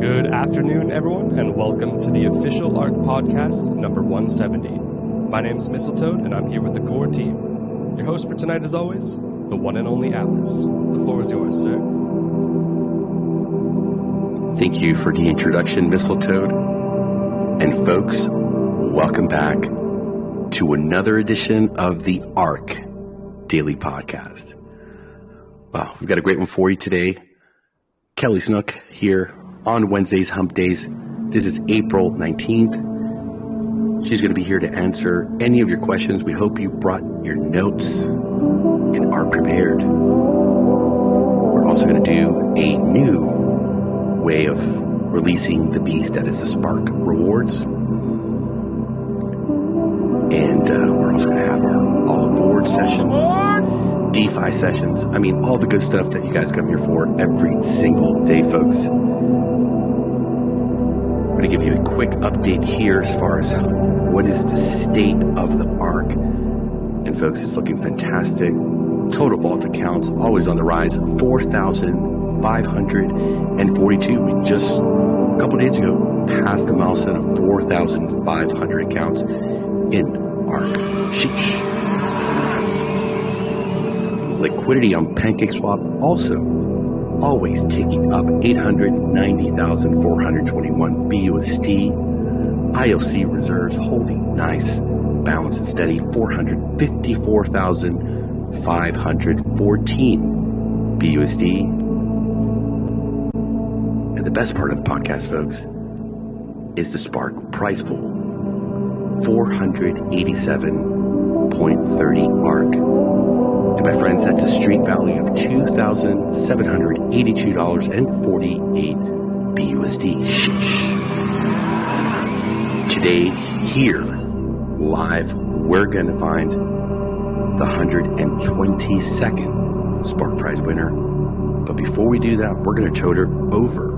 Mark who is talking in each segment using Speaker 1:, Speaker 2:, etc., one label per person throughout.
Speaker 1: Good afternoon, everyone, and welcome to the official ARK Podcast number 170. My name is Mistletoad, and I'm here with the core team. Your host for tonight, as always, the one and only Alice. The floor is yours, sir.
Speaker 2: Thank you for the introduction, Mistletoad. And folks, welcome back to another edition of the ARK Daily Podcast. Wow, we've got a great one for you today. Kelly Snook here on Wednesdays, Hump Days. This is April 19th. She's going to be here to answer any of your questions. We hope you brought your notes and are prepared. We're also going to do a new way of releasing the beast that is the Spark Rewards. And we're also going to have our All Aboard session, DeFi sessions. I mean, all the good stuff that you guys come here for every single day, folks. I'm going to give you a quick update here as far as what is the state of the ARK. And folks, it's looking fantastic. Total vault accounts always on the rise, 4,542. We just a couple days ago passed the milestone of 4,500 accounts in ARK. Sheesh. Liquidity on PancakeSwap also always ticking up, 890,421 BUSD. IOC reserves holding nice, balance and steady, 454,514 BUSD. And the best part of the podcast, folks, is the Spark price pool, 487.30 ARK. And my friends, that's a street value of $2,782.48 BUSD. Sheesh. Today, here, live, we're going to find the 122nd Spark Prize winner. But before we do that, we're going to toter over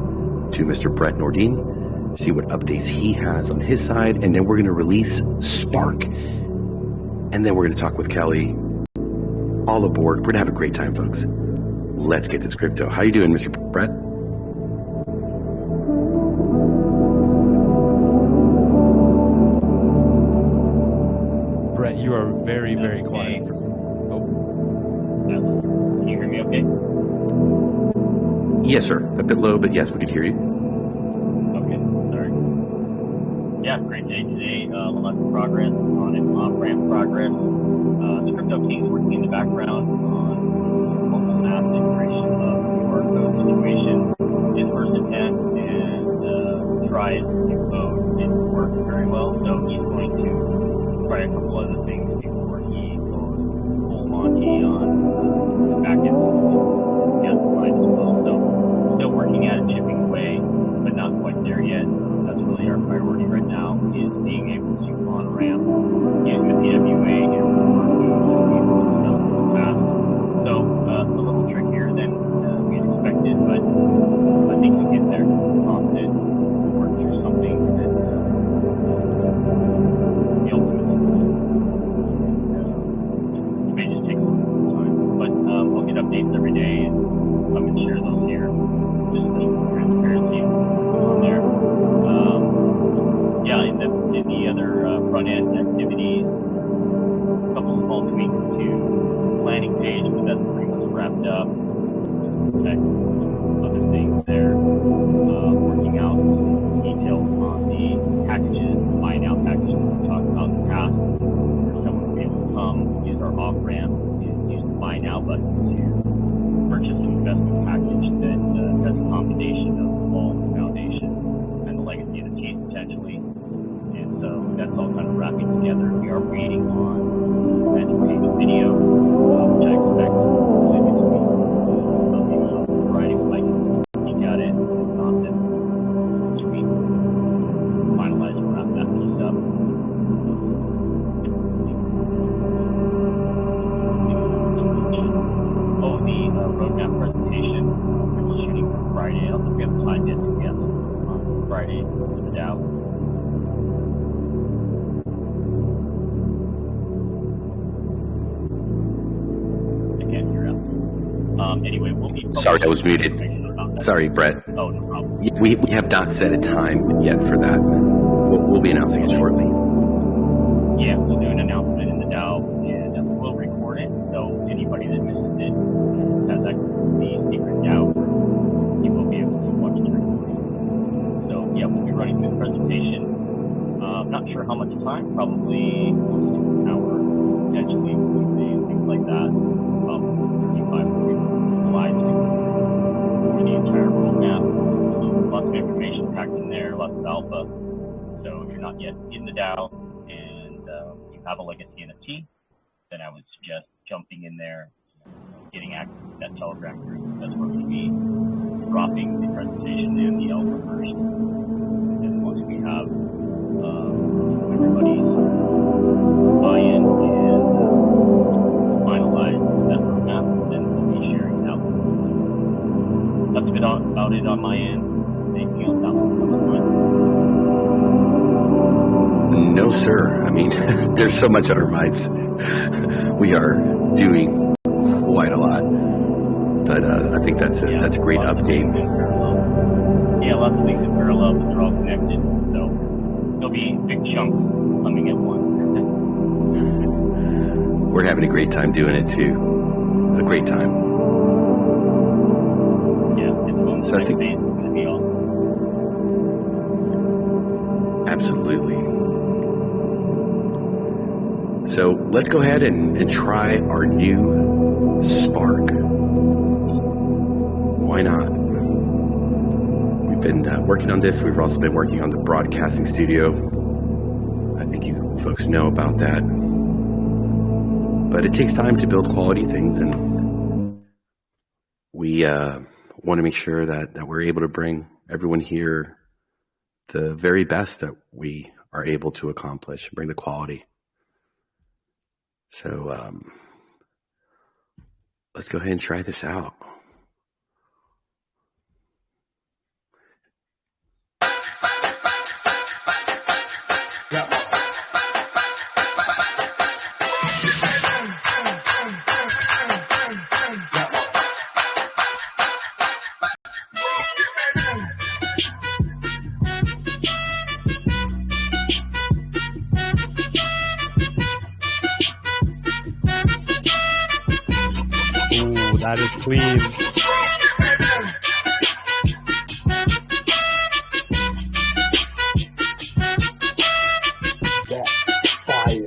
Speaker 2: to Mr. Brett Nordine, see what updates he has on his side, and then we're going to release Spark. And then we're going to talk with Kelly. All aboard. We're going to have a great time, folks. Let's get this crypto. How you doing, Mr. Brett?
Speaker 1: Brett, you are very, very quiet.
Speaker 3: Oh. Can you hear me okay?
Speaker 2: Yes, sir. A bit low, but yes, we can hear you.
Speaker 3: Okay, sorry. Yeah, great day today. Lots of progress on an off-ramp progress. The crypto team is working in the background on multiple mass integration of the QR code situation. His first attempt is try it in code. It worked very well, so he's going to try a couple other things before he goes full Monty on the back end. Yeah, fine as well. So still working at it, chipping away, but not quite there yet. That's really our priority right now, is being able to on-ramp using the PWA and so a little trickier than we had expected, but I think we'll get there. Confident, work through something that the ultimate solution. It may just take a little bit of time, but we'll get updates every day, and I'm going to share those here. Just for some transparency on there. Yeah, in the other front end activities, a couple small tweaks to landing page, but that's pretty much wrapped up. Check other things there. Working out details on the packages, buy now packages we talked about in the past, where someone will be able to come, use our off ramp, and use the buy now button to purchase an investment package that has a combination of the vault, the foundation, and the legacy of the team potentially. And so that's all kind of wrapping together. We are waiting on landing page video, which I expect next week. There'll be a variety of like peek at it, content, which we finalize and wrap that piece up. Oh, the roadmap presentation, which is shooting for Friday. I don't think we have the time yet, so we have on Friday to put it out. Anyway, we'll be...
Speaker 2: Sorry, I was muted. Sorry, Brett.
Speaker 3: Oh, no problem.
Speaker 2: We have not set a time yet for that. We'll be announcing it shortly.
Speaker 3: Yeah, we'll do an announcement in the DAO, and we'll record it, so anybody that misses it has access to the secret DAO. You will be able to watch the recording. So yeah, we'll be running through the presentation. Not sure how much time, probably close to an hour, potentially, things like that. About 35 slides for the entire roadmap. So lots of information packed in there, lots of alpha. So if you're not yet in the DAO and you have a legacy NFT, then I would suggest jumping in there, getting access to that Telegram group. That's where we'll be dropping the presentation and the alpha first. And then once we have everybody's buy-in and finalize that roadmap, then we'll be sharing it out. That's about it on my end. Anything else out there?
Speaker 2: No, sir. I mean, there's so much on our minds. We are doing quite a lot, but I think that's a great update.
Speaker 3: Yeah, lots of things in parallel, but they're all connected. So there'll be big chunks coming at once.
Speaker 2: We're having a great time doing it too. A great time.
Speaker 3: Yeah, it's fun.
Speaker 2: So I think
Speaker 3: it's going to be awesome.
Speaker 2: Absolutely. So let's go ahead and try our new Spark. Why not? We've been working on this. We've also been working on the broadcasting studio. I think you folks know about that. But it takes time to build quality things, and we want to make sure that we're able to bring everyone here the very best that we are able to accomplish, bring the quality. So let's go ahead and try this out.
Speaker 1: That is clean.
Speaker 4: That's fire.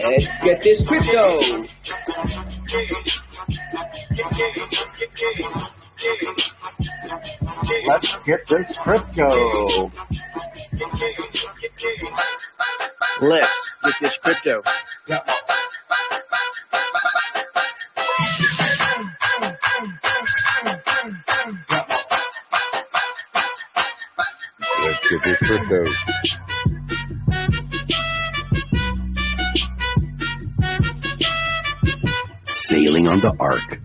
Speaker 4: Let's get this crypto.
Speaker 5: Let's get this crypto.
Speaker 4: Let's get this crypto.
Speaker 5: Let's get this crypto.
Speaker 2: Sailing on the Ark.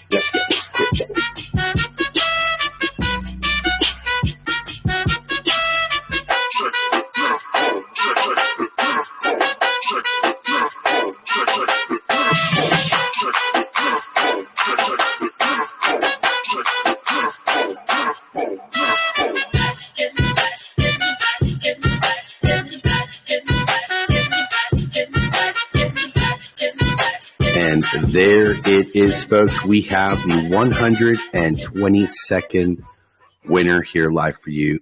Speaker 4: Let's get this crypto.
Speaker 2: And there it is, folks. We have the 122nd winner here live for you.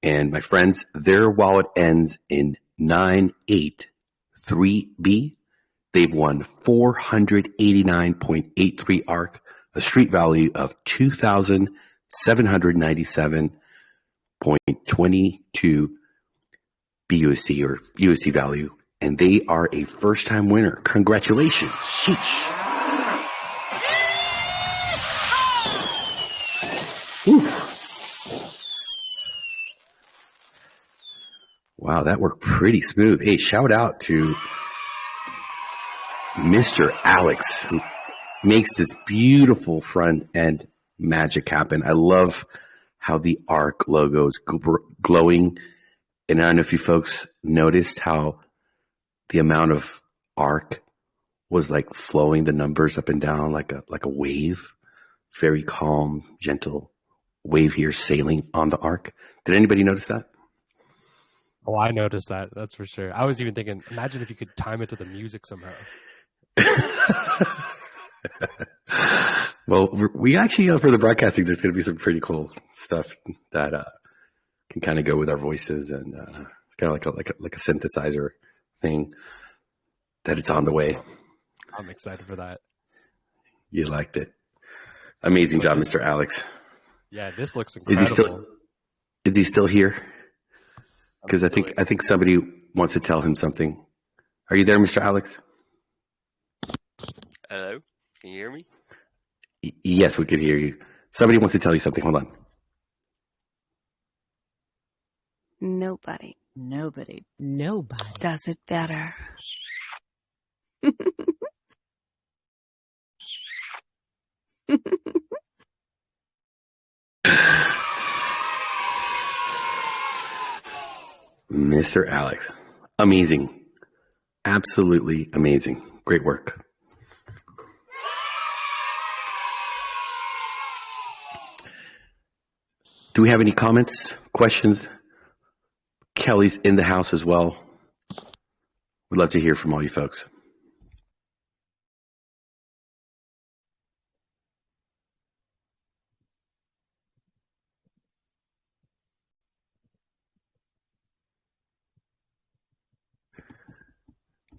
Speaker 2: And my friends, their wallet ends in 983B. They've won 489.83 ARK, a street value of 2,797.22 BUSD or USD value. And they are a first-time winner. Congratulations. Sheesh. Oof. Wow, that worked pretty smooth. Hey, shout out to Mr. Alex, who makes this beautiful front end magic happen. I love how the ARK logo is glowing. And I don't know if you folks noticed how the amount of ARK was like flowing the numbers up and down like a wave. Very calm, gentle wave here sailing on the ARK. Did anybody notice that?
Speaker 1: Oh, I noticed that. That's for sure. I was even thinking, imagine if you could time it to the music somehow.
Speaker 2: Well, we actually, for the broadcasting, there's going to be some pretty cool stuff that can kind of go with our voices and kind of like a synthesizer thing that it's on the way.
Speaker 1: I'm excited for that.
Speaker 2: You liked it. Amazing job, Mr. Alex.
Speaker 1: Yeah, this looks incredible.
Speaker 2: Is he still here? Because I think somebody wants to tell him something. Are you there, Mr. Alex?
Speaker 6: Hello, can you hear me?
Speaker 2: Yes, we can hear you. Somebody wants to tell you something. Hold on.
Speaker 7: Nobody does it better.
Speaker 2: Mr. Alex, amazing. Absolutely amazing. Great work. Do we have any comments, questions? Kelly's in the house as well. We'd love to hear from all you folks.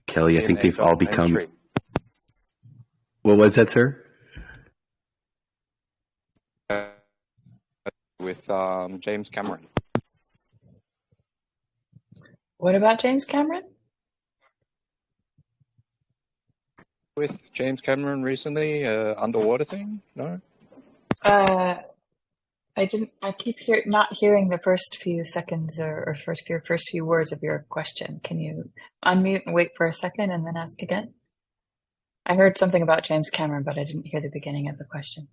Speaker 2: Kelly, I think they've all become... What was that, sir?
Speaker 5: With James Cameron.
Speaker 8: What about James Cameron?
Speaker 5: With James Cameron recently, underwater thing? No?
Speaker 8: I didn't. I keep not hearing the first few seconds or first few words of your question. Can you unmute and wait for a second and then ask again? I heard something about James Cameron, but I didn't hear the beginning of the question.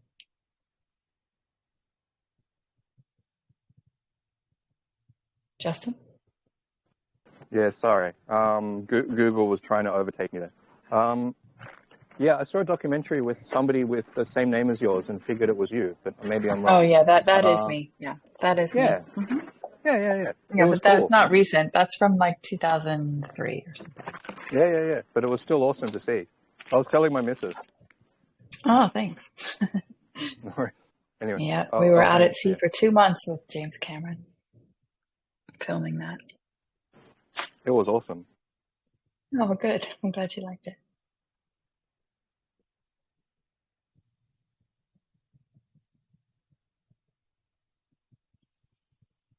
Speaker 8: Justin?
Speaker 5: Yeah, sorry. Google was trying to overtake me there. Yeah, I saw a documentary with somebody with the same name as yours and figured it was you, but maybe I'm wrong.
Speaker 8: Oh yeah, that is me. Yeah, that is me. Mm-hmm.
Speaker 5: Yeah.
Speaker 8: Yeah, but that's not recent. That's from like 2003 or something.
Speaker 5: Yeah. But it was still awesome to see. I was telling my missus.
Speaker 8: Oh, thanks.
Speaker 5: No worries. Anyway.
Speaker 8: Yeah, we were out at sea for 2 months with James Cameron filming that.
Speaker 5: It was awesome.
Speaker 8: Oh, good. I'm glad you liked it.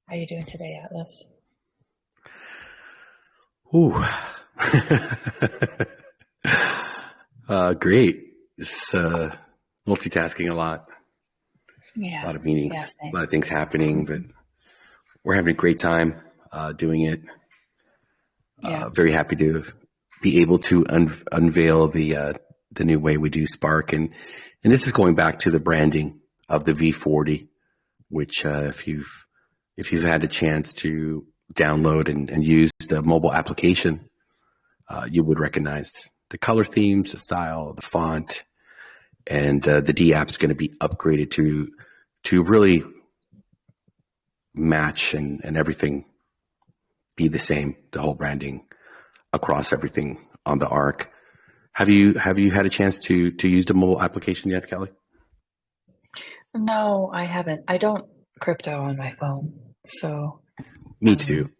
Speaker 8: How are you doing today, Atlas?
Speaker 2: Ooh. Great. It's multitasking a lot.
Speaker 8: Yeah.
Speaker 2: A lot of meetings, a lot of things happening, but we're having a great time doing it. Very happy to be able to unveil the new way we do Spark. And this is going back to the branding of the V40, which if you've had a chance to download and use the mobile application, you would recognize the color themes, the style, the font, and the D app is going to be upgraded to really match and everything be the same, the whole branding across everything on the ARK. Have you had a chance to use the mobile application yet, Kelly?
Speaker 8: No, I haven't. I don't crypto on my phone, so
Speaker 2: Me too.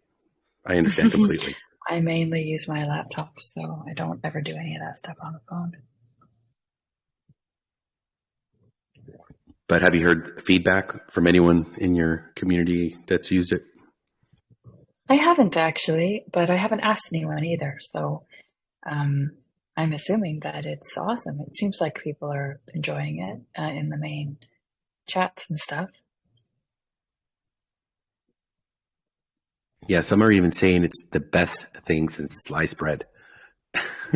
Speaker 2: I understand completely.
Speaker 8: I mainly use my laptop, so I don't ever do any of that stuff on the phone.
Speaker 2: But have you heard feedback from anyone in your community that's used it?
Speaker 8: I haven't actually, but I haven't asked anyone either. So I'm assuming that it's awesome. It seems like people are enjoying it in the main chats and stuff.
Speaker 2: Yeah, some are even saying it's the best thing since sliced bread.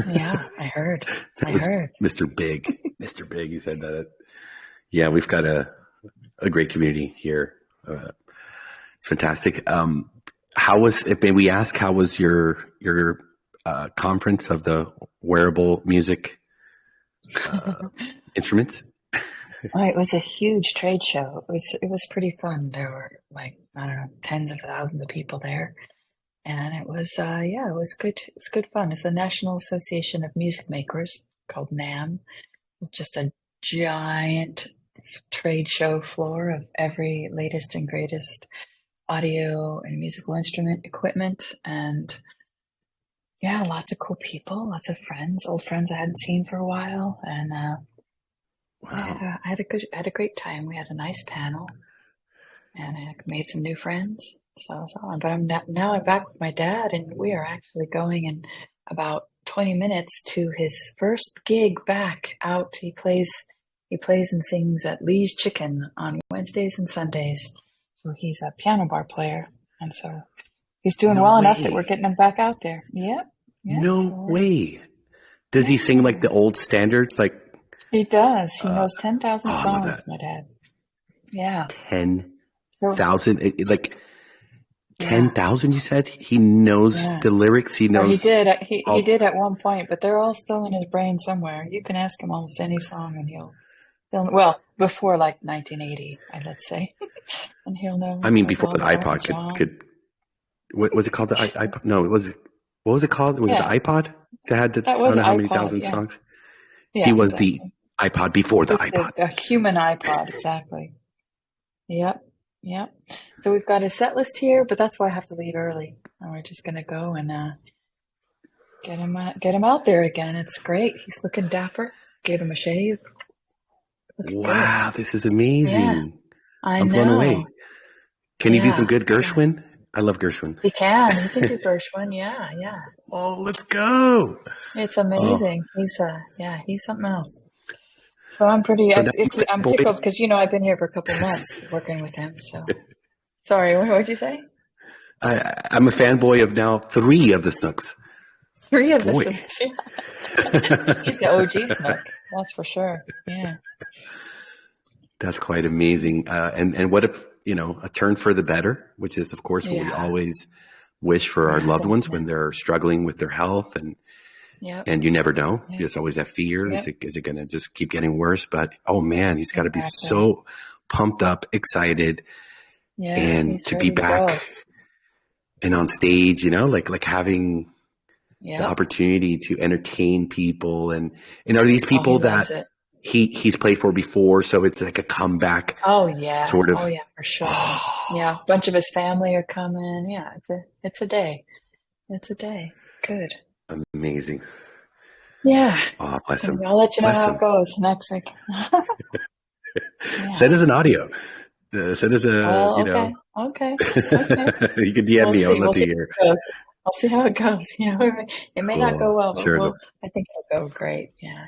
Speaker 8: Yeah, I heard.
Speaker 2: That was Mr. Big. Mr. Big, he said that. Yeah, we've got a great community here. It's fantastic. May we ask, how was your conference of the wearable music instruments?
Speaker 8: It was a huge trade show. It was pretty fun. There were tens of thousands of people there, and it was it was good. It was good fun. It's the National Association of Music Makers, called NAM. It's just a giant trade show floor of every latest and greatest audio and musical instrument equipment, and lots of cool people, lots of friends, old friends I hadn't seen for a while, and
Speaker 2: wow.
Speaker 8: I had a great time. We had a nice panel, and I made some new friends. So but I'm now I'm back with my dad, and we are actually going in about 20 minutes to his first gig back out. He plays and sings at Lee's Chicken on Wednesdays and Sundays. So he's a piano bar player, and so he's doing well enough that we're getting him back out there. Yep.
Speaker 2: No way. Does he sing like the old standards? Like
Speaker 8: he does. He knows 10,000 songs, my dad. Yeah.
Speaker 2: 10,000, like 10,000. You said he knows the lyrics. He knows.
Speaker 8: He did. He did at one point, but they're all still in his brain somewhere. You can ask him almost any song, and he'll before like 1980, let's say, and he'll know.
Speaker 2: I mean, before the iPod could. What was it called? The iPod? No, it was. What was it called? Was it the iPod that had I don't know how many thousand songs? Yeah, he was the iPod before the iPod.
Speaker 8: The human iPod, exactly. Yep. So we've got a set list here, but that's why I have to leave early. And we're just gonna go and get him out there again. It's great. He's looking dapper. Gave him a shave.
Speaker 2: Wow, this is amazing.
Speaker 8: Yeah,
Speaker 2: I'm blown away. Can you do some good Gershwin? I love Gershwin.
Speaker 8: He can do Gershwin. Yeah.
Speaker 2: Oh, let's go.
Speaker 8: It's amazing. He's something else. So I'm I'm tickled because, I've been here for a couple of months working with him. So sorry, what did you say?
Speaker 2: I'm a fanboy of now 3 of the Snooks.
Speaker 8: 3 of the Snooks. Yeah. He's the OG Snook. That's for sure. Yeah.
Speaker 2: That's quite amazing. And what if, a turn for the better, which is, of course, what we always wish for our loved ones when they're struggling with their health. And you never know. There's always that fear. Is it going to just keep getting worse? But, oh, man, he's got to be so pumped up, excited, and to be back and on stage, like having the opportunity to entertain people. And are these people that he's played for before, so it's like a comeback?
Speaker 8: Oh yeah,
Speaker 2: sort of.
Speaker 8: Oh yeah, for sure. Yeah, a bunch of his family are coming. Yeah, it's a day. It's good.
Speaker 2: Amazing.
Speaker 8: Yeah.
Speaker 2: Oh, bless him.
Speaker 8: I'll let you know how it goes next week.
Speaker 2: Send us an audio. Send us a
Speaker 8: Okay.
Speaker 2: You can DM me. I'll let you hear.
Speaker 8: I'll see how it goes. It may not go well, but I think it'll go great. Yeah.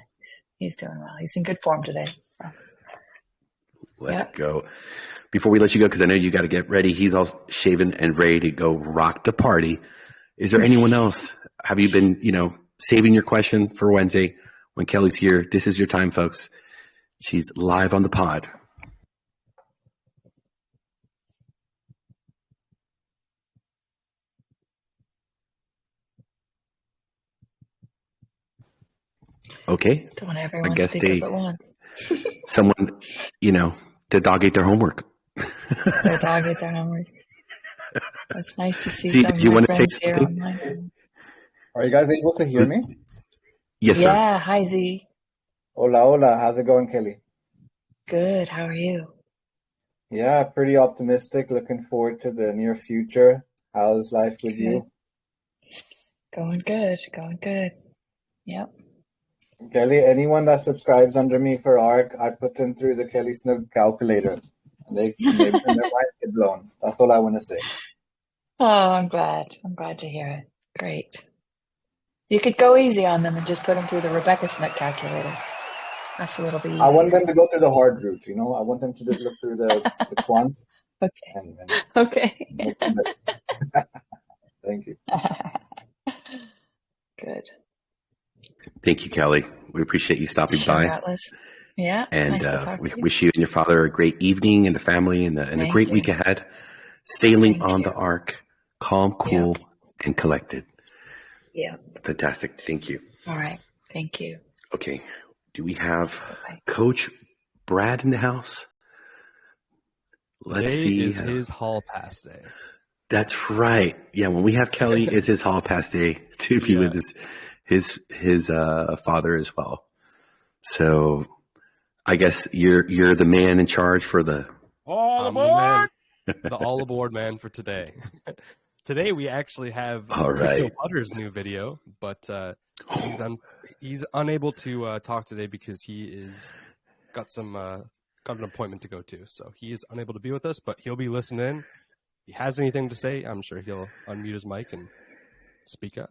Speaker 8: He's doing well. He's in good form today. So.
Speaker 2: Let's go. Before we let you go, because I know you got to get ready, he's all shaven and ready to go rock the party. Is there anyone else? Have you been, saving your question for Wednesday when Kelly's here? This is your time, folks. She's live on the pod. Okay.
Speaker 8: Don't everyone speak up at once.
Speaker 2: Someone, the dog ate their homework.
Speaker 8: Their dog ate their homework. It's nice to see some
Speaker 2: do you want to say something?
Speaker 8: Online.
Speaker 6: Are you guys able to hear me?
Speaker 2: Yes, sir.
Speaker 8: Yeah. Hi, Z.
Speaker 6: Hola. How's it going, Kelly?
Speaker 8: Good. How are you?
Speaker 6: Yeah, pretty optimistic. Looking forward to the near future. How's life with you?
Speaker 8: Going good. Going good. Yep.
Speaker 6: Kelly, anyone that subscribes under me for ARK, I put them through the Kelly Snook calculator. And their lives get blown. That's all I want to say.
Speaker 8: Oh, I'm glad. I'm glad to hear it. Great. You could go easy on them and just put them through the Rebecca Snook calculator. That's a little bit easier.
Speaker 6: I want them to go through the hard route, I want them to just look through the quants.
Speaker 8: Okay.
Speaker 6: And
Speaker 8: Okay.
Speaker 6: Thank you.
Speaker 8: Good.
Speaker 2: Thank you, Kelly. We appreciate you stopping by.
Speaker 8: Atlas. Yeah.
Speaker 2: And
Speaker 8: nice to talk
Speaker 2: we
Speaker 8: to you.
Speaker 2: wish you and your father a great evening and the family and a great week ahead. Sailing on the Ark, calm, cool, and collected.
Speaker 8: Yeah.
Speaker 2: Fantastic. Thank you.
Speaker 8: All right. Thank you.
Speaker 2: Okay. Do we have Coach Brad in the house? Let's see.
Speaker 1: Today is his hall pass day.
Speaker 2: That's right. Yeah, when we have Kelly, it's his hall pass day to be with his father as well. So I guess you're the man in charge for the
Speaker 1: all aboard. The all aboard man for today. Today we actually have Crypto Putter's new video, but he's unable to talk today because he is got an appointment to go to, so he is unable to be with us. But he'll be listening in. If he has anything to say, I'm sure he'll unmute his mic and speak up.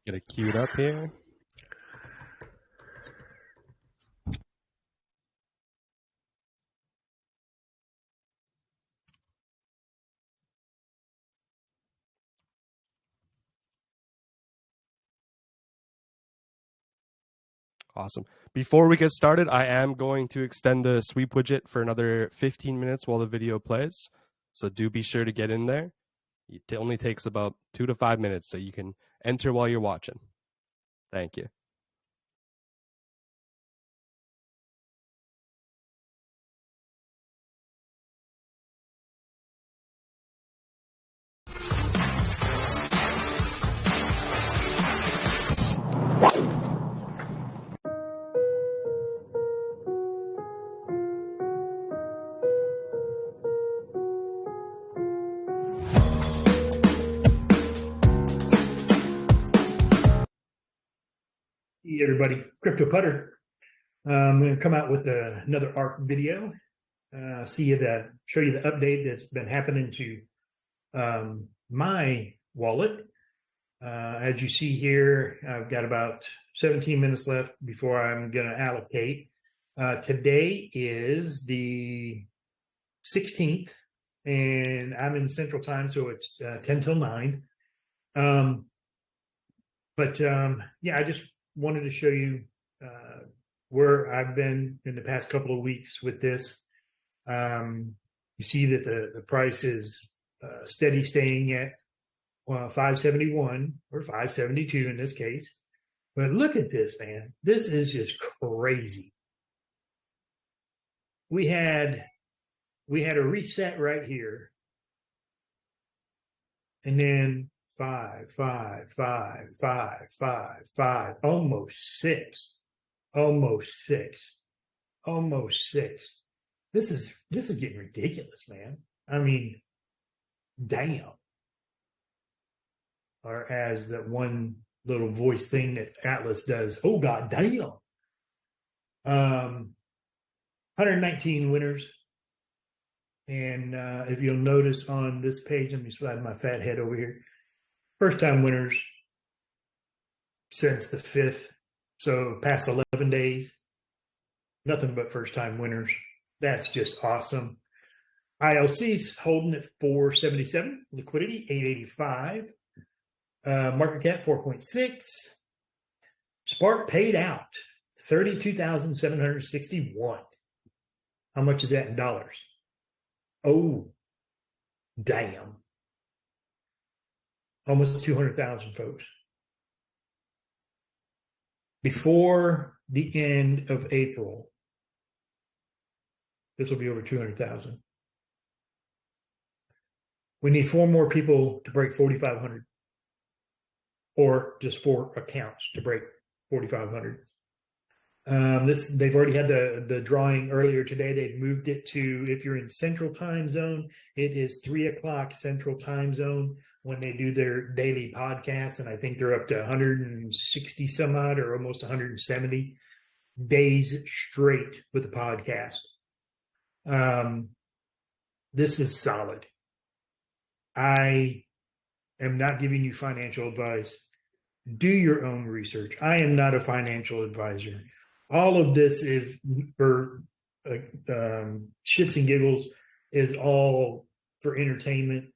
Speaker 1: Get it queued up here. Awesome. Before we get started, I am going to extend the sweep widget for another 15 minutes while the video plays. So do be sure to get in there. It only takes about 2 to 5 minutes, so you can enter while you're watching. Thank you.
Speaker 9: Hey everybody, Crypto Putter. I'm going to come out with another ARK video. Show you the update that's been happening to my wallet. As you see here, I've got about 17 minutes left before I'm going to allocate. Today is the 16th, and I'm in Central Time, so it's 10 till 9. I just wanted to show you where I've been in the past couple of weeks with this. You see that the price is steady, staying at 571 or 572 in this case. But look at this, man. This is just crazy. We had a reset right here, and then 5, 5, 5, 5, 5, 5, almost 6, almost 6, almost 6. This is getting ridiculous, man. I mean, damn. Or as that one little voice thing that Atlas does, oh god damn. 119 winners. And if you'll notice on this page, let me slide my fat head over here. First time winners since the 5th. So past 11 days, nothing but first time winners. That's just awesome. ILC's holding at 477, liquidity 885, market cap 4.6. Spark paid out 32,761. How much is that in dollars? Oh, damn. Almost 200,000 folks. Before the end of April, this will be over 200,000. We need 4 more people to break 4,500, or just 4 accounts to break 4,500. They've already had the drawing earlier today. They've moved it to, if you're in Central Time Zone, it is 3:00 Central Time Zone when they do their daily podcast, and I think they're up to 160 some odd or almost 170 days straight with the podcast. This is solid. I am not giving you financial advice. Do your own research. I am not a financial advisor. All of this is for shits and giggles, is all for entertainment.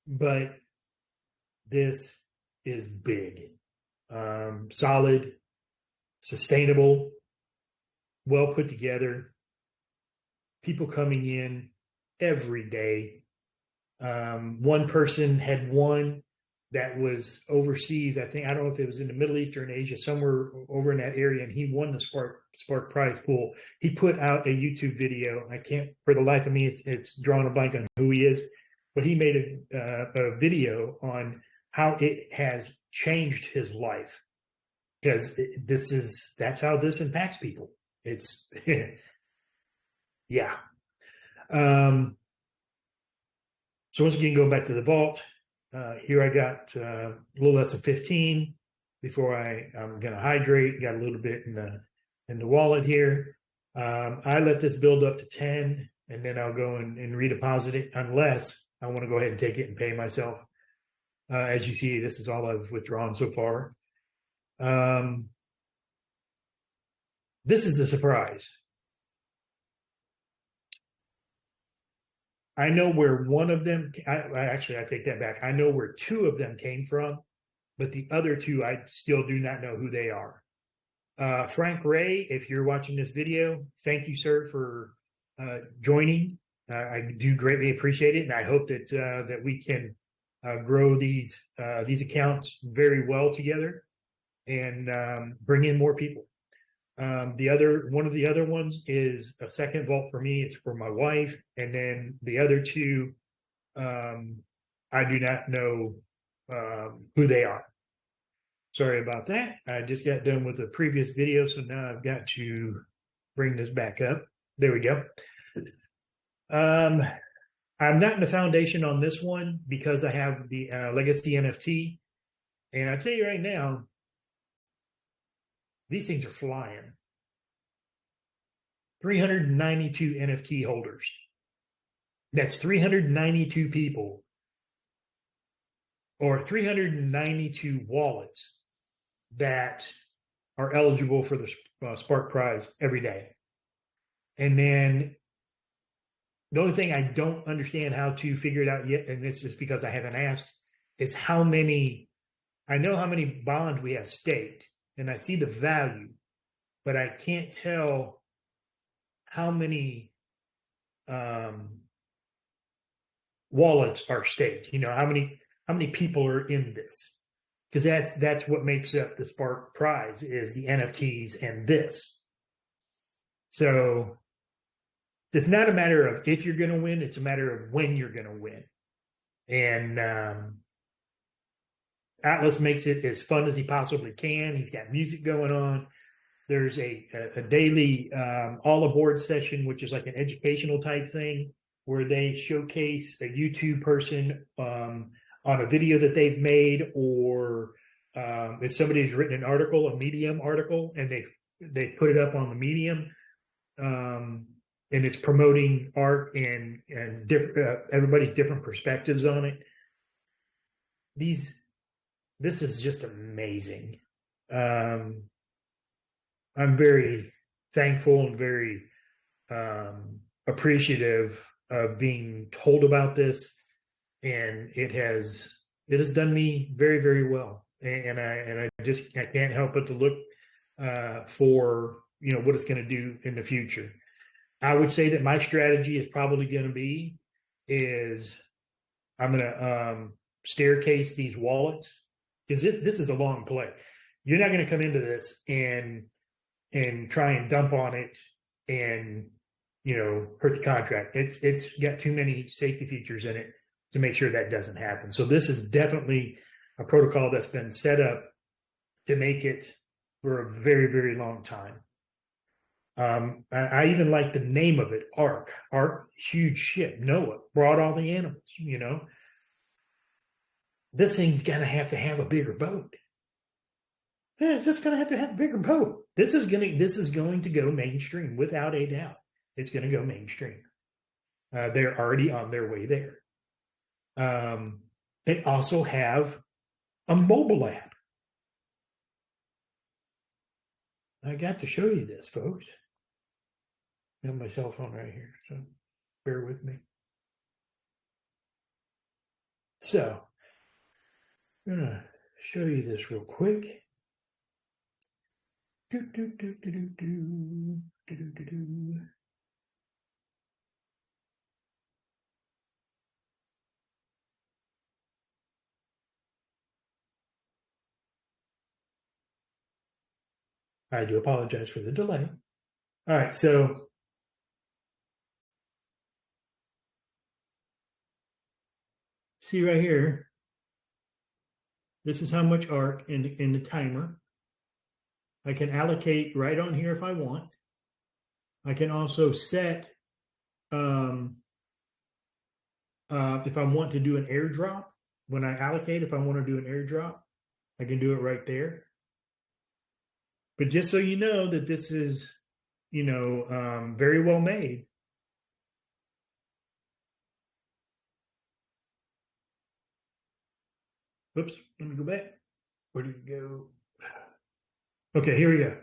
Speaker 9: But this is big, solid, sustainable, well put together. People coming in every day. One person had one that was overseas. I don't know if it was in the Middle East or in Asia, somewhere over in that area, and he won the Spark prize pool. He put out a YouTube video. I can't, for the life of me, it's drawing a blank on who he is, but he made a video on how it has changed his life, because that's how this impacts people. It's yeah. So once again, going back to the vault, here I got a little less than 15 before I'm going to hydrate. Got a little bit in the wallet here. I let this build up to 10, and then I'll go and redeposit it, unless I want to go ahead and take it and pay myself. As you see, this is all I've withdrawn so far. This is a surprise. I know where one of them, I take that back. I know where two of them came from, but the other two, I still do not know who they are. Frank Ray, if you're watching this video, thank you, sir, for joining. I do greatly appreciate it, and I hope that we can grow these accounts very well together and bring in more people. One of the other ones is a second vault for me. It's for my wife. And then the other two, I do not know who they are. Sorry about that. I just got done with a previous video, so now I've got to bring this back up. There we go. I'm not in the foundation on this one because I have the Legacy NFT. And I tell you right now, these things are flying. 392 NFT holders. That's 392 people, or 392 wallets that are eligible for the Spark Prize every day. And then the only thing I don't understand how to figure it out yet, and this is because I haven't asked, is how many, I know how many bonds we have staked, and I see the value, but I can't tell how many wallets are staked. You know, how many people are in this, because that's what makes up the Spark Prize, is the NFTs and this. So it's not a matter of if you're going to win; it's a matter of when you're going to win. And Atlas makes it as fun as he possibly can. He's got music going on. There's a daily all aboard session, which is like an educational type thing, where they showcase a YouTube person on a video that they've made, or if somebody's written an article, a Medium article, and they've put it up on the Medium, and it's promoting art and everybody's different perspectives on it. This is just amazing. I'm very thankful and very appreciative of being told about this, and it has done me very, very well. And I can't help but to look for what it's going to do in the future. I would say that my strategy is probably going to be I'm going to staircase these wallets, because this is a long play. You're not going to come into this and try and dump on it and hurt the contract. It's got too many safety features in it to make sure that doesn't happen. So this is definitely a protocol that's been set up to make it for a very, very long time. I even like the name of it, ARK. ARK, huge ship. Noah brought all the animals, you know. This thing's going to have a bigger boat. Yeah, it's just going to have a bigger boat. This is going to go mainstream without a doubt. It's going to go mainstream. They're already on their way there. They also have a mobile app. I got to show you this, folks. I have my cell phone right here, so bear with me. So, I'm going to show you this real quick. I do apologize for the delay. All right, so see right here, this is how much ARK in the timer. I can allocate right on here if I want. I can also set if I want to do an airdrop. When I allocate, if I want to do an airdrop, I can do it right there. But just so you know that this is, very well made. Oops, let me go back. Where did it go? Okay, here we go.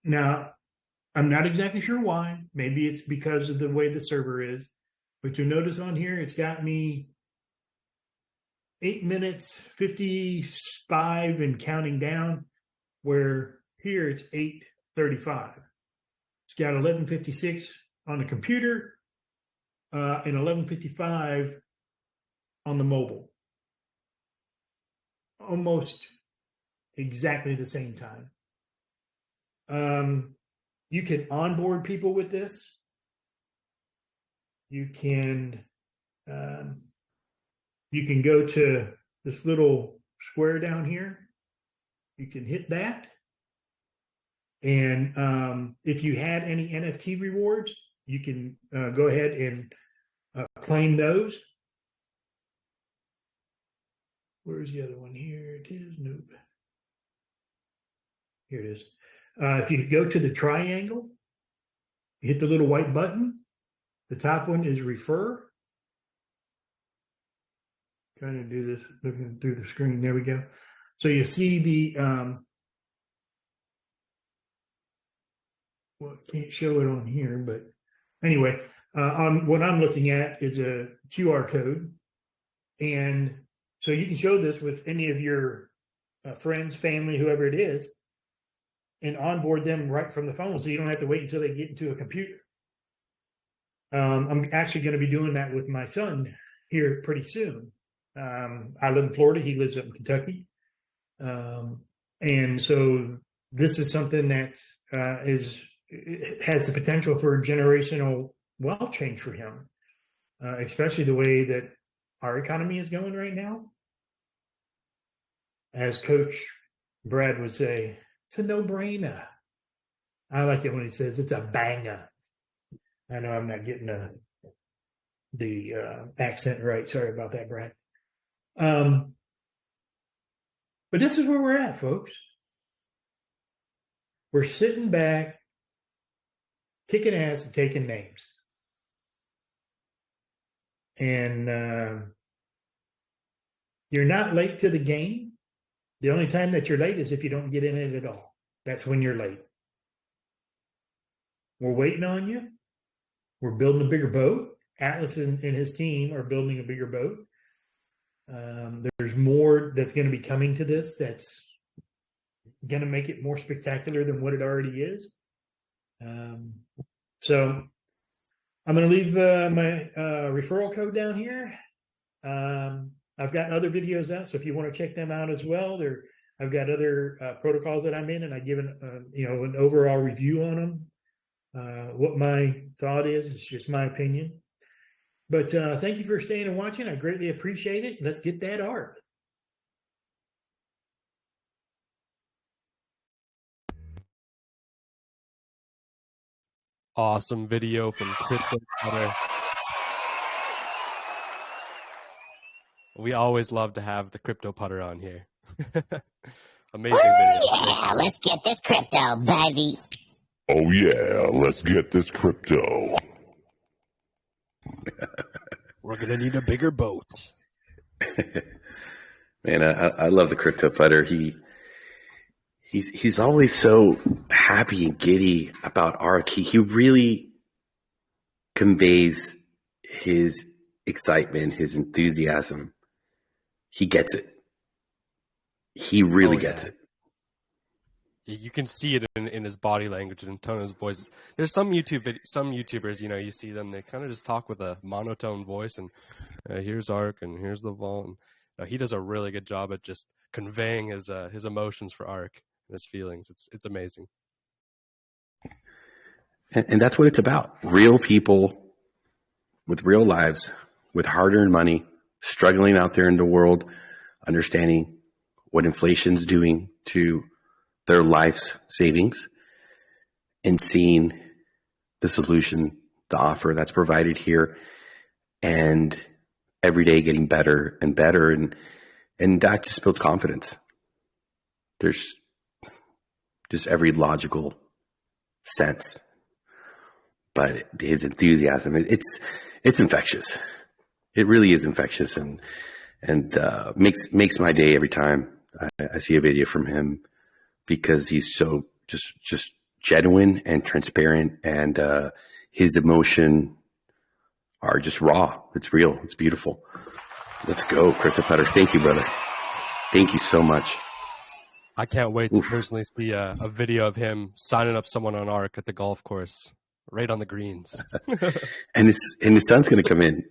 Speaker 9: Now, I'm not exactly sure why. Maybe it's because of the way the server is. But you'll notice on here, it's got me 8 minutes, 55 and counting down, where here it's 8:35. It's got 11:56 on the computer and 11:55 on the mobile. Almost exactly the same time. You can onboard people with this. You can go to this little square down here. You can hit that. And if you had any NFT rewards, you can go ahead and claim those. Where's the other one? Here it is. Nope. Here it is. If you go to the triangle, you hit the little white button. The top one is refer. Trying to do this, looking through the screen. There we go. So you see the, well, I can't show it on here, but anyway, on what I'm looking at is a QR code. And so you can show this with any of your friends, family, whoever it is, and onboard them right from the phone. So you don't have to wait until they get into a computer. I'm actually going to be doing that with my son here pretty soon. I live in Florida. He lives up in Kentucky. And so this is something that has the potential for generational wealth change for him, especially the way that our economy is going right now. As Coach Brad would say, it's a no-brainer. I like it when he says it's a banger. I know I'm not getting the accent right. Sorry about that, Brad. But this is where we're at, folks. We're sitting back, kicking ass and taking names. And you're not late to the game. The only time that you're late is if you don't get in it at all. That's when you're late. We're waiting on you. We're building a bigger boat. Atlas and his team are building a bigger boat. There's more that's going to be coming to this that's going to make it more spectacular than what it already is. So I'm going to leave my referral code down here. I've got other videos out, so if you want to check them out as well, I've got other protocols that I'm in, and I give an overall review on them. What my thought is, it's just my opinion. But thank you for staying and watching. I greatly appreciate it. Let's get that ARK.
Speaker 1: awesome video from Crypto Putter. We always love to have the Crypto Putter on here. Amazing video.
Speaker 10: Yeah, let's get this crypto, baby.
Speaker 11: Oh yeah, let's get this crypto.
Speaker 1: We're gonna need a bigger boat.
Speaker 2: Man, I love the Crypto Putter. He's always so happy and giddy about ARK. He really conveys his excitement, his enthusiasm. He gets it. He really gets it.
Speaker 1: You can see it in his body language and tone of his voices. There's some YouTubers, you see them, they kind of just talk with a monotone voice, and here's ARK and here's the vault. And, he does a really good job at just conveying his emotions for ARK and his feelings. It's amazing.
Speaker 2: And that's what it's about. Real people with real lives, with hard-earned money, struggling out there in the world, understanding what inflation's doing to their life's savings, and seeing the solution, the offer that's provided here, and every day getting better and better. And that just builds confidence. There's just every logical sense. But his enthusiasm, it's infectious. It really is infectious, and makes my day every time I see a video from him, because he's so just genuine and transparent, and his emotion are just raw. It's real. It's beautiful. Let's go, Crypto Putter. Thank you, brother. Thank you so much.
Speaker 1: I can't wait to personally see a video of him signing up someone on ARK at the golf course, right on the greens.
Speaker 2: and his son's going to come in.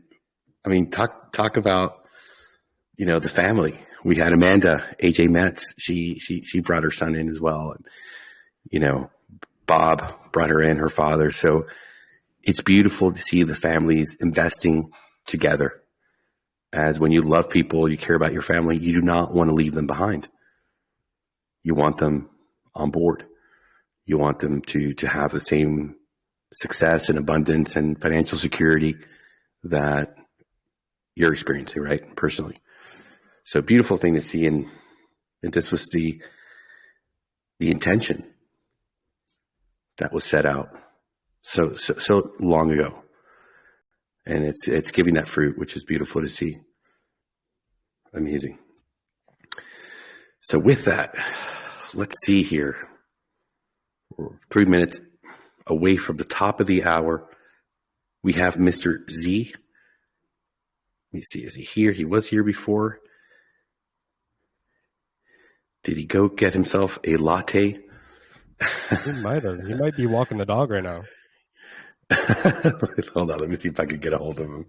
Speaker 2: I mean, talk about, the family. We had Amanda, AJ Metz. She brought her son in as well. And, Bob brought her in, her father. So it's beautiful to see the families investing together. As when you love people, you care about your family, you do not want to leave them behind. You want them on board. You want them to have the same success and abundance and financial security that you're experiencing, right? Personally. So beautiful thing to see. And this was the intention that was set out so long ago. And it's giving that fruit, which is beautiful to see. Amazing. So with that, let's see here. We're 3 minutes away from the top of the hour. We have Mr. Z. Let me see, is he here? He was here before. Did he go get himself a latte?
Speaker 1: He might have. He might be walking the dog right now.
Speaker 2: Hold on, let me see if I can get a hold of him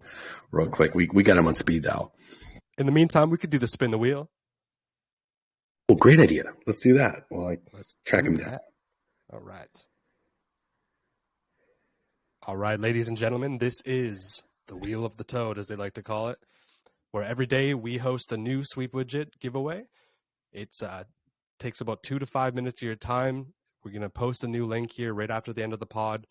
Speaker 2: real quick. We got him on speed dial.
Speaker 1: In the meantime, we could do the spin the wheel.
Speaker 2: Oh, great idea. Let's do that. Well, let's track him down.
Speaker 1: All right, ladies and gentlemen, this is the Wheel of the Toad, as they like to call it, where every day we host a new sweep widget giveaway. It takes about 2 to 5 minutes of your time. We're going to post a new link here right after the end of the pod.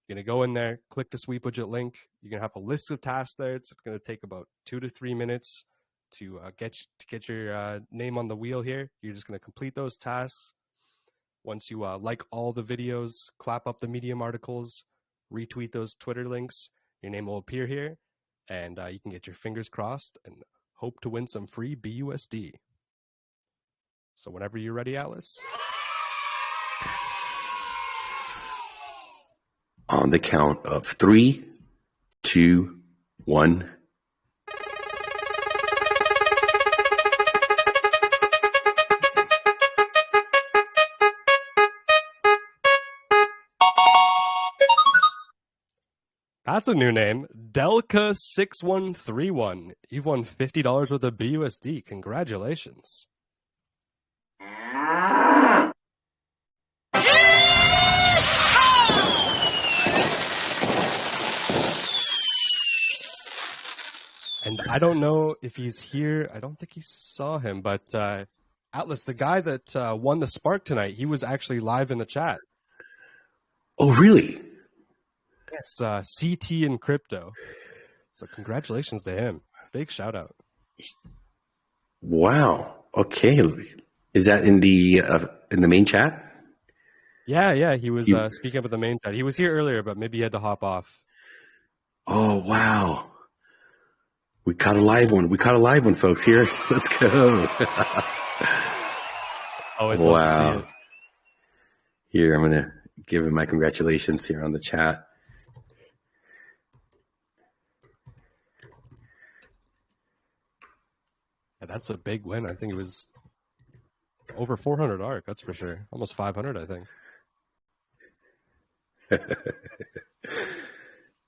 Speaker 1: You're going to go in there, click the sweep widget link. You're going to have a list of tasks there. It's going to take about 2 to 3 minutes to get your name on the wheel here. You're just going to complete those tasks. Once you like all the videos, clap up the Medium articles, retweet those Twitter links, your name will appear here, and you can get your fingers crossed and hope to win some free BUSD. So whenever you're ready, Atlas.
Speaker 2: On the count of 3, 2, 1.
Speaker 1: That's a new name. Delca6131. You've won $50 worth of BUSD. Congratulations. And I don't know if he's here. I don't think he saw him, but Atlas, the guy that won the Spark tonight, he was actually live in the chat.
Speaker 2: Oh, really?
Speaker 1: Yes, CT in crypto. So congratulations to him. Big shout out.
Speaker 2: Wow. Okay. Is that in the main chat?
Speaker 1: Yeah. He was speaking up at the main chat. He was here earlier, but maybe he had to hop off.
Speaker 2: Oh, wow. We caught a live one, folks. Here. Let's go.
Speaker 1: Always love to see it.
Speaker 2: Here, I'm going to give him my congratulations here on the chat.
Speaker 1: Yeah, that's a big win. I think it was over 400 ARK, that's for sure. Almost 500, I think.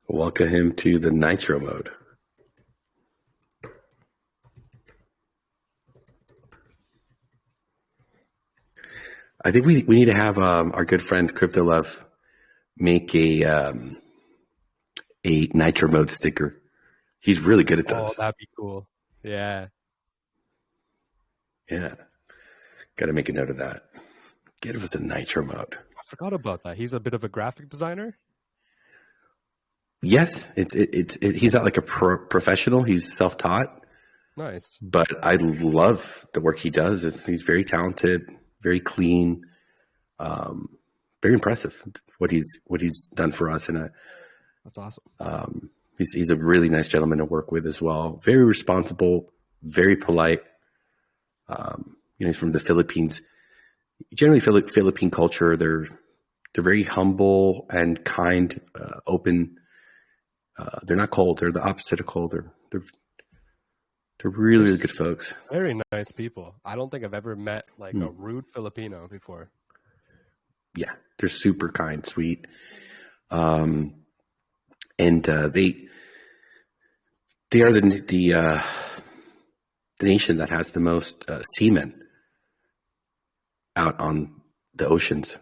Speaker 2: Welcome him to the Nitro mode. I think we need to have our good friend Crypto Love make a Nitro mode sticker. He's really good at those.
Speaker 1: Oh, that'd be cool. Yeah.
Speaker 2: Yeah. Got to make a note of that. Get us a Nitro mode.
Speaker 1: I forgot about that. He's a bit of a graphic designer.
Speaker 2: Yes, he's not like a professional. He's self-taught.
Speaker 1: Nice.
Speaker 2: But I love the work he does. He's very talented, very clean, very impressive. What he's done for us, and
Speaker 1: that's awesome.
Speaker 2: He's a really nice gentleman to work with as well. Very responsible, very polite. He's from the Philippines. Generally, Philippine culture, they're very humble and kind, open. They're not cold. They're the opposite of cold. They're really good folks.
Speaker 1: Very nice people. I don't think I've ever met like a rude Filipino before.
Speaker 2: Yeah, they're super kind, sweet, and they are the nation that has the most seamen out on the oceans,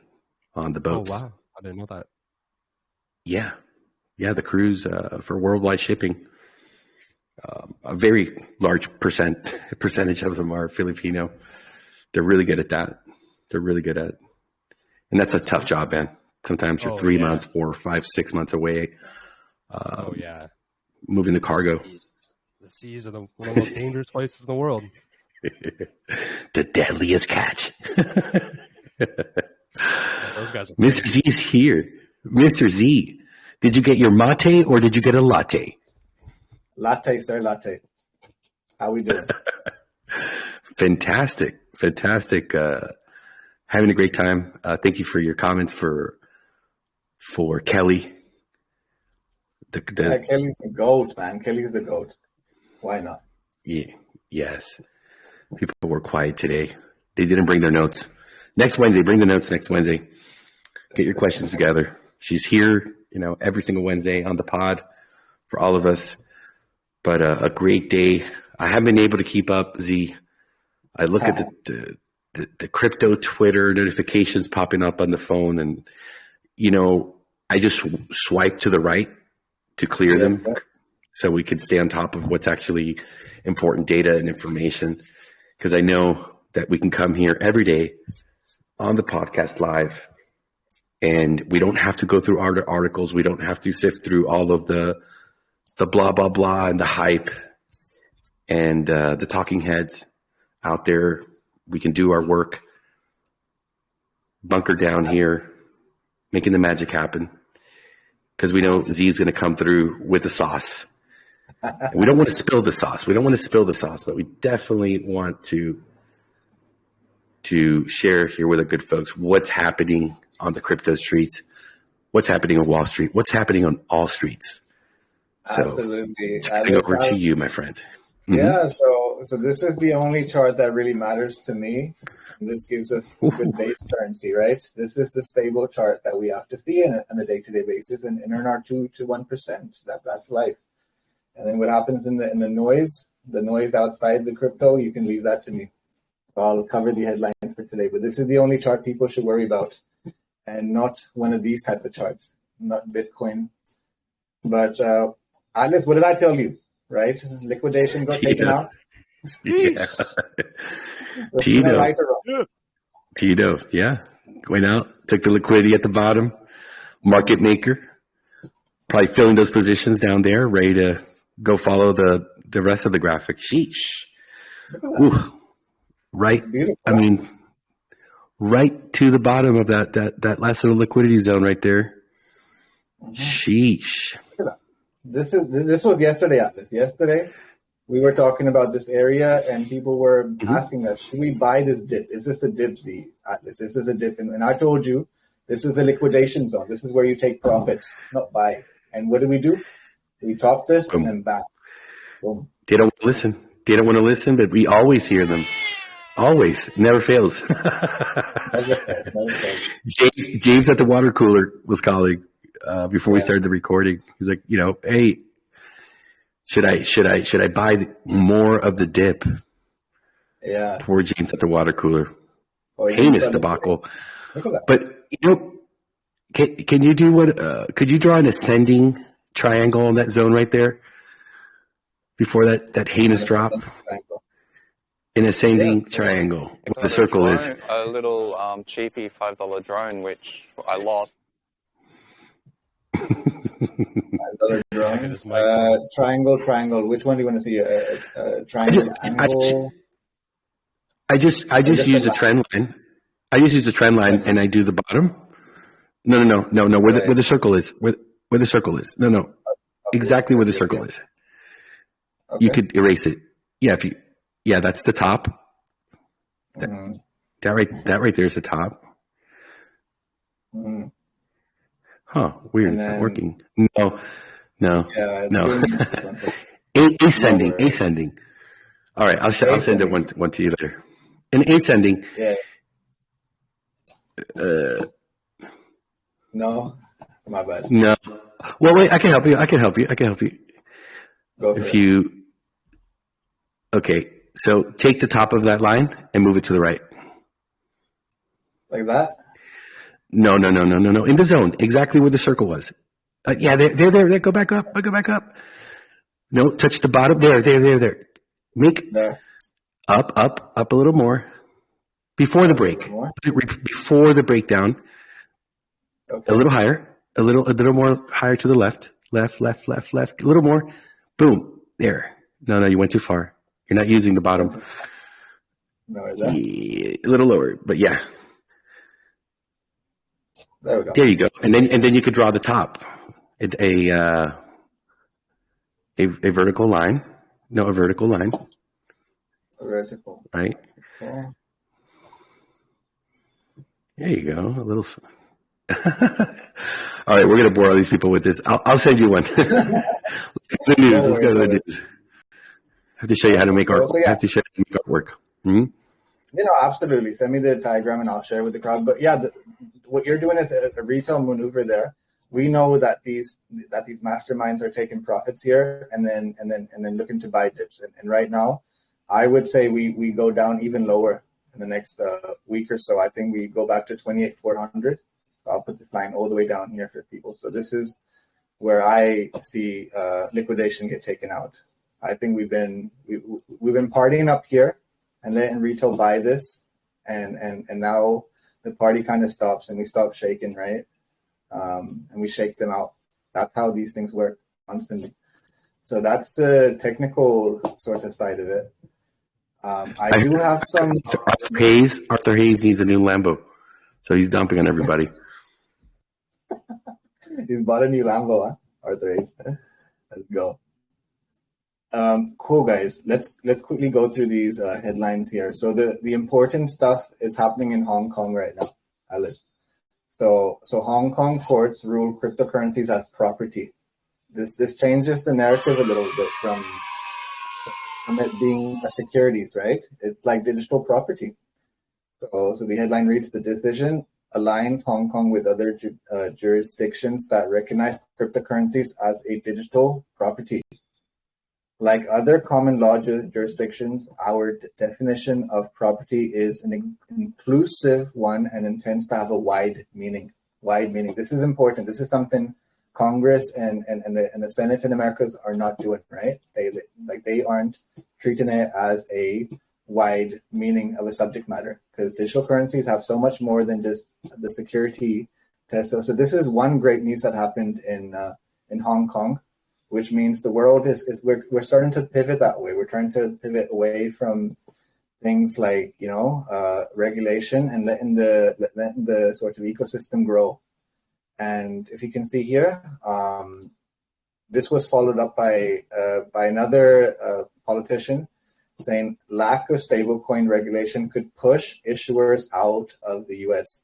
Speaker 2: on the boats.
Speaker 1: Oh wow, I didn't know that.
Speaker 2: Yeah, the cruise for worldwide shipping. A very large percentage of them are Filipino. They're really good at that. They're really good at it. And that's a tough job, man. Sometimes you're 3 months, 4, 5, 6 months away. Moving the cargo.
Speaker 1: The seas are one of the most dangerous places in the world.
Speaker 2: The deadliest catch.
Speaker 1: Those guys are
Speaker 2: Mr. Z is here. Mr. Z, did you get your mate or did you get a latte?
Speaker 6: Latte, sir, latte. How we doing?
Speaker 2: Fantastic. Having a great time. Thank you for your comments for Kelly.
Speaker 6: Kelly's the GOAT, man. Kelly's the GOAT. Why not?
Speaker 2: Yeah. Yes. People were quiet today. They didn't bring their notes. Next Wednesday, bring the notes next Wednesday. Get your questions together. She's here, every single Wednesday on the pod for all of us. But a great day. I haven't been able to keep up, Z. I look at the crypto Twitter notifications popping up on the phone, and I just swipe to the right to clear them so we could stay on top of what's actually important data and information, because I know that we can come here every day on the podcast live, and we don't have to go through articles. We don't have to sift through all of the blah, blah, blah, and the hype and the talking heads out there. We can do our work, bunker down here, making the magic happen, because we know Z is going to come through with the sauce. We don't want to spill the sauce. But we definitely want to share here with our good folks what's happening on the crypto streets, what's happening on Wall Street, what's happening on all streets. So,
Speaker 6: absolutely.
Speaker 2: Turning over to you, my friend. Mm-hmm.
Speaker 6: Yeah, so this is the only chart that really matters to me. This gives a good base currency, right? This is the stable chart that we have to see on a day-to-day basis and earn our 2 to 1%. That's life. And then what happens in the noise outside the crypto, you can leave that to me. So I'll cover the headline for today. But this is the only chart people should worry about, and not one of these type of charts, not Bitcoin. But Alex, what did I tell you? Right? Liquidation got taken out.
Speaker 2: Yeah. Tito, yeah. Went out, took the liquidity at the bottom. Market maker. Probably filling those positions down there, ready to go follow the rest of the graphic. Sheesh. Ooh. Right. I mean, right to the bottom of that last little liquidity zone right there. Sheesh.
Speaker 6: This was yesterday, Atlas. Yesterday, we were talking about this area, and people were asking us, should we buy this dip? Is this a dip, Atlas? This is a dip. And I told you, this is the liquidation zone. This is where you take profits, not buy. And what do? We top this and then back. Boom.
Speaker 2: They don't want to listen. They don't want to listen, but we always hear them. Always. Never fails.
Speaker 6: Never fails.
Speaker 2: James at the water cooler was calling before we started the recording. He's like, hey, should I buy more of the dip?
Speaker 6: Yeah.
Speaker 2: Poor James at the water cooler. Heinous debacle.
Speaker 6: Look at that.
Speaker 2: But can you do what? Could you draw an ascending triangle on that zone right there before that heinous drop? An ascending triangle. Where the circle is.
Speaker 5: A little cheapy $5 drone, which I lost.
Speaker 6: $5 drone. Triangle. Which one do you want to see? Triangle.
Speaker 2: I just use a trend line. I just use a trend line and I do the bottom. No. Where the circle is. Where the circle is. No. Exactly where the circle is. Okay. You could erase it. Yeah, that's the top. That right there is the top. Huh? Weird. It's not working. No. Ascending. All right, I'll send it one to you later. An ascending.
Speaker 6: Yeah. No, my bad.
Speaker 2: No. Well, wait. I can help you.
Speaker 6: Go for it.
Speaker 2: Okay. So take the top of that line and move it to the right.
Speaker 6: Like that?
Speaker 2: No. In the zone, exactly where the circle was. There. Go back up. No, touch the bottom. There. Make
Speaker 6: there.
Speaker 2: Up a little more. Before the break. Before the breakdown. Okay. A little higher. A little more higher to the left. Left. A little more. Boom. There. No, you went too far. You're not using the bottom.
Speaker 6: No, is that?
Speaker 2: Yeah, a little lower, but yeah.
Speaker 6: There we go.
Speaker 2: There you go. And then you could draw the top. A vertical line. No, a vertical line.
Speaker 6: A vertical.
Speaker 2: Right.
Speaker 6: Okay.
Speaker 2: There you go. A little. All right, we're gonna bore all these people with this. I'll send you one. Let's go to the news. Let's go to the news. I have to show you how to make art. I have to show you how to make artwork. Mm-hmm.
Speaker 6: Absolutely. Send me the diagram and I'll share it with the crowd. But yeah, what you're doing is a retail maneuver there. We know that these masterminds are taking profits here and then looking to buy dips. And right now, I would say we go down even lower in the next week or so. I think we go back to 28,400. So I'll put this line all the way down here for people. So this is where I see liquidation get taken out. I think we've been partying up here and letting retail buy this, and now the party kind of stops and we stop shaking, right? And we shake them out. That's how these things work constantly. So that's the technical sort of side of it. I do have some.
Speaker 2: Arthur Hayes needs a new Lambo, so he's dumping on everybody.
Speaker 6: He's bought a new Lambo, huh? Arthur Hayes. Let's go. Cool, guys. Let's quickly go through these headlines here. So the important stuff is happening in Hong Kong right now, Alice. So Hong Kong courts rule cryptocurrencies as property. This changes the narrative a little bit from it being a securities, right? It's like digital property. So the headline reads, the decision aligns Hong Kong with other jurisdictions that recognize cryptocurrencies as a digital property. Like other common law jurisdictions, our definition of property is an inclusive one and intends to have a wide meaning. This is important. This is something Congress and the Senate in Americas are not doing, right? They aren't treating it as a wide meaning of a subject matter, because digital currencies have so much more than just the security test. So this is one great news that happened in in Hong Kong, which means the world is we're starting to pivot that way. We're trying to pivot away from things like, regulation and letting the sort of ecosystem grow. And if you can see here, this was followed up by another politician saying lack of stablecoin regulation could push issuers out of the US.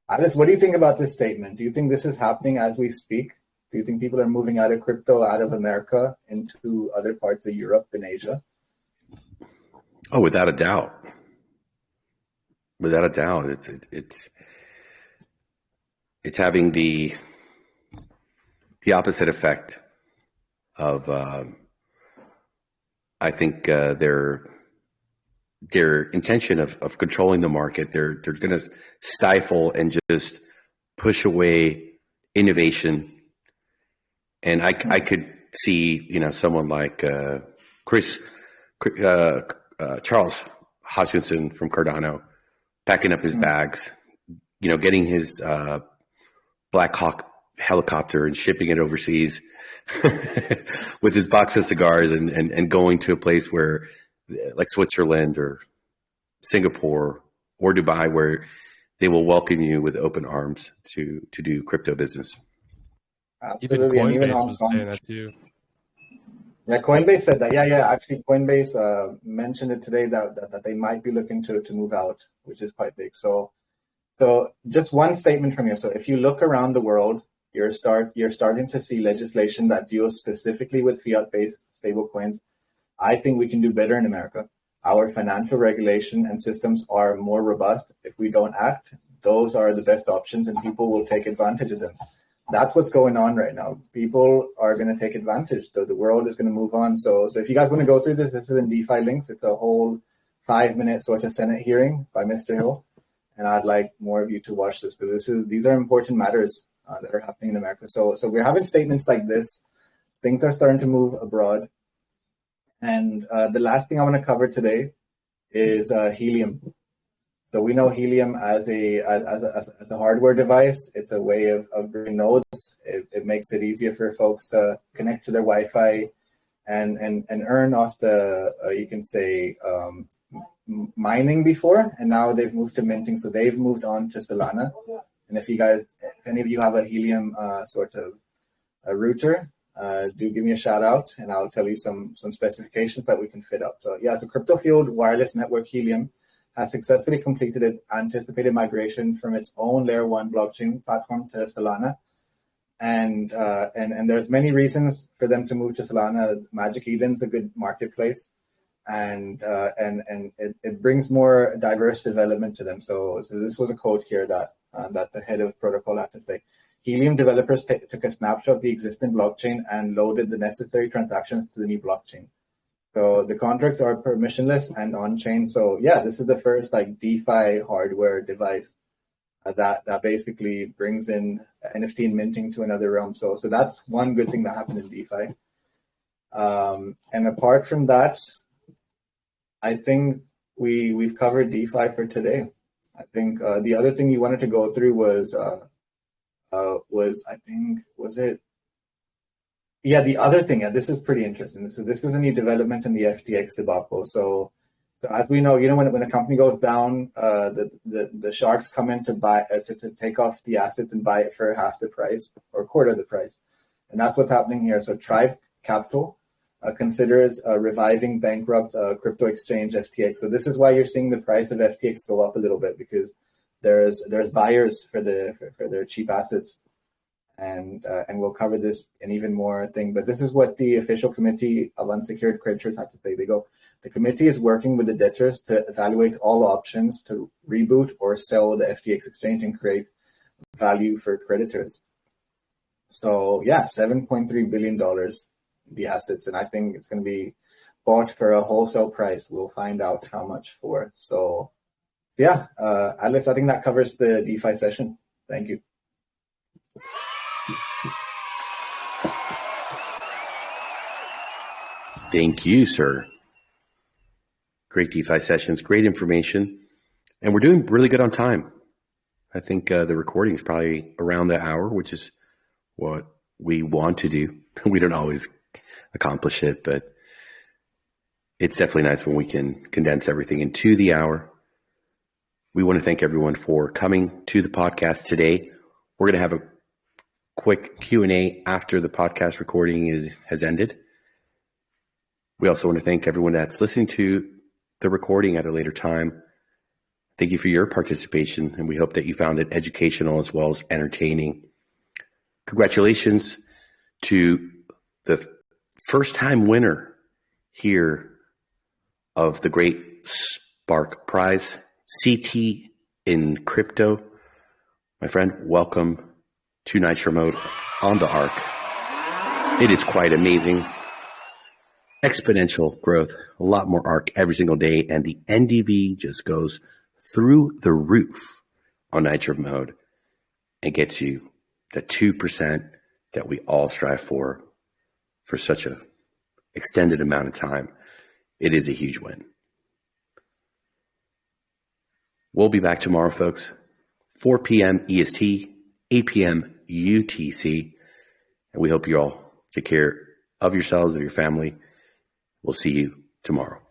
Speaker 6: Alice, what do you think about this statement? Do you think this is happening as we speak? Do you think people are moving out of crypto, out of America, into other parts of Europe and Asia?
Speaker 2: Oh, without a doubt. Without a doubt. It's having the opposite effect of I think their intention of controlling the market. They're going to stifle and just push away innovation. And I could see someone like Charles Hodgkinson from Cardano packing up his bags, getting his Black Hawk helicopter and shipping it overseas with his box of cigars and going to a place where, like Switzerland or Singapore or Dubai, where they will welcome you with open arms to do crypto business.
Speaker 6: Absolutely.
Speaker 1: Even Coinbase was saying that too.
Speaker 6: Yeah, Coinbase said that. Yeah. Actually, Coinbase mentioned it today that they might be looking to move out, which is quite big. So just one statement from you. So if you look around the world, you're starting to see legislation that deals specifically with fiat-based stablecoins. I think we can do better in America. Our financial regulation and systems are more robust. If we don't act, those are the best options, and people will take advantage of them. That's what's going on right now. People are going to take advantage. The world is going to move on. So if you guys want to go through this is in DeFi links. It's a whole 5-minute sort of Senate hearing by Mr. Hill. And I'd like more of you to watch this, because these are important matters that are happening in America. So we're having statements like this. Things are starting to move abroad. And the last thing I want to cover today is helium. So we know helium as a hardware device. It's a way of bringing nodes. It makes it easier for folks to connect to their Wi-Fi and earn off the you can say mining before, and now they've moved to minting. So they've moved on to Solana. And if any of you have a helium sort of a router, do give me a shout out, and I'll tell you some specifications that we can fit up. So yeah, the crypto fueled wireless network Helium has successfully completed its anticipated migration from its own layer 1 blockchain platform to Solana. And there's many reasons for them to move to Solana. Magic Eden's a good marketplace, and it brings more diverse development to them. So this was a quote here that the head of protocol had to say. Helium developers took a snapshot of the existing blockchain and loaded the necessary transactions to the new blockchain. So the contracts are permissionless and on-chain. So yeah, this is the first DeFi hardware device that basically brings in NFT and minting to another realm. So that's one good thing that happened in DeFi. And apart from that, I think we've covered DeFi for today. I think the other thing you wanted to go through was the other thing, and this is pretty interesting. So this was a new development in the FTX debacle. So as we know, when a company goes down, the sharks come in to buy to take off the assets and buy it for half the price or a quarter of the price, and that's what's happening here. So Tribe Capital considers reviving bankrupt crypto exchange FTX. So this is why you're seeing the price of FTX go up a little bit, because there's buyers for their cheap assets. And we'll cover this in even more thing. But this is what the official committee of unsecured creditors had to say. They go, the committee is working with the debtors to evaluate all options to reboot or sell the FTX exchange and create value for creditors. So yeah, $7.3 billion, the assets. And I think it's going to be bought for a wholesale price. We'll find out how much for. So yeah, Alex, I think that covers the DeFi session. Thank you.
Speaker 2: Thank you, sir. Great DeFi sessions, great information. And we're doing really good on time. I think the recording is probably around the hour, which is what we want to do. We don't always accomplish it, but it's definitely nice when we can condense everything into the hour. We want to thank everyone for coming to the podcast today. We're going to have a quick Q&A after the podcast recording has ended. We also want to thank everyone that's listening to the recording at a later time. Thank you for your participation, and we hope that you found it educational as well as entertaining. Congratulations to the first-time winner here of the Great Spark Prize, CT in Crypto. My friend, welcome to Nitro Mode on the ARK. It is quite amazing. Exponential growth, a lot more ARK every single day, and the NDV just goes through the roof on Nitro Mode and gets you the 2% that we all strive for such a extended amount of time. It is a huge win. We'll be back tomorrow, folks. 4 p.m. EST, 8 p.m. UTC. And we hope you all take care of yourselves, of your family. We'll see you tomorrow.